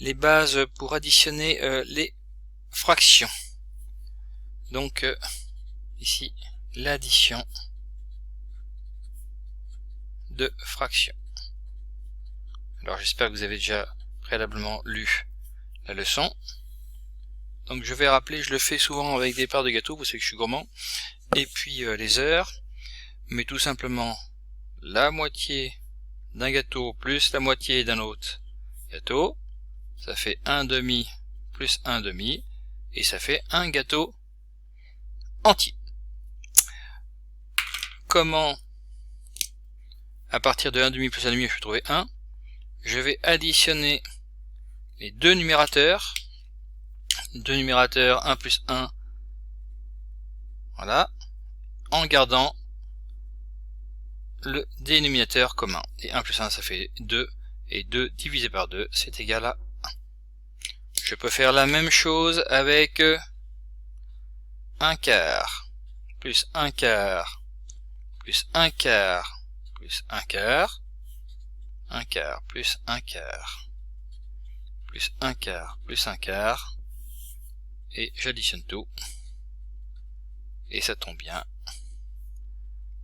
les bases pour additionner les fractions. Donc ici l'addition de fractions. Alors j'espère que vous avez déjà préalablement lu la leçon. Donc je vais rappeler, je le fais souvent avec des parts de gâteau, vous savez que je suis gourmand, et puis les heures, mais tout simplement la moitié d'un gâteau plus la moitié d'un autre gâteau, ça fait un demi plus un demi, et ça fait un gâteau entier. Comment, à partir de 1 demi plus 1 demi, je vais trouver 1, je vais additionner les deux numérateurs, 1 plus 1, voilà, en gardant le dénominateur commun. Et 1 plus 1 ça fait 2, et 2 divisé par 2 c'est égal à 1. Je peux faire la même chose avec 1 quart, plus 1 quart, plus 1 quart, plus 1 quart, 1 quart, plus 1 quart, plus 1 quart, plus 1 quart, et j'additionne tout, et ça tombe bien,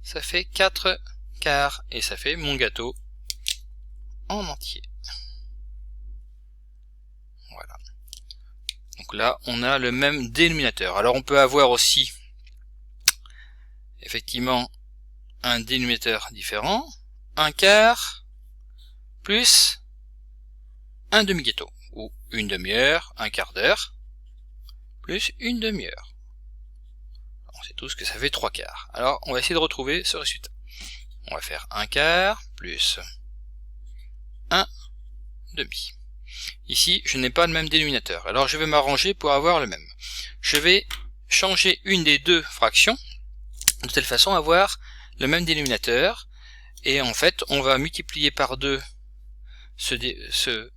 ça fait 4 quarts, et ça fait mon gâteau en entier. Voilà. Donc là, on a le même dénominateur. Alors on peut avoir aussi, effectivement, un dénominateur différent, 1 quart, plus un demi-gâteau, ou une demi-heure, un quart d'heure, plus une demi-heure. On sait tous que ça fait 3 quarts. Alors, on va essayer de retrouver ce résultat. On va faire 1 quart, plus 1 demi. Ici, je n'ai pas le même dénominateur. Alors, je vais m'arranger pour avoir le même. Je vais changer une des deux fractions, de telle façon à avoir le même dénominateur. Et en fait, on va multiplier par 2 ce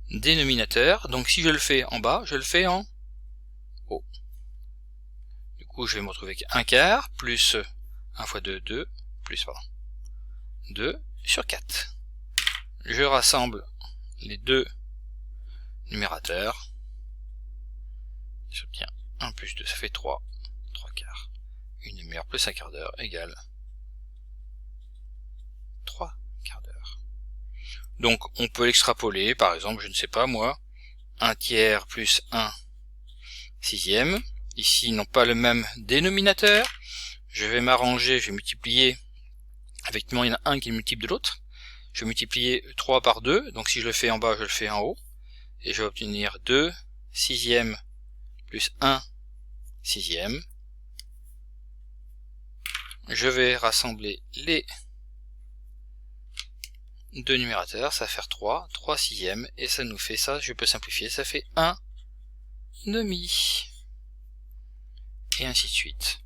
dénominateur. Donc, si je le fais en bas, je le fais en haut. Du coup, je vais me retrouver avec 1 quart, plus 1 fois 2, 2, plus, pardon, 2 sur 4. Je rassemble les deux numérateurs. J'obtiens 1 plus 2, ça fait 3. 3 quarts. Une demi-heure plus un quart d'heure égale 3 quarts d'heure. Donc, on peut l'extrapoler, par exemple, je ne sais pas moi, 1 tiers plus 1 sixième. Ici, ils n'ont pas le même dénominateur. Je vais m'arranger, je vais multiplier. Effectivement, il y en a un qui est le multiple de l'autre. Je vais multiplier 3 par 2. Donc, si je le fais en bas, je le fais en haut. Et je vais obtenir 2 sixièmes plus 1 sixième. Je vais rassembler les deux numérateurs. Ça va faire 3 sixièmes. Et ça nous fait ça, je peux simplifier, ça fait 1 demi. Et ainsi de suite.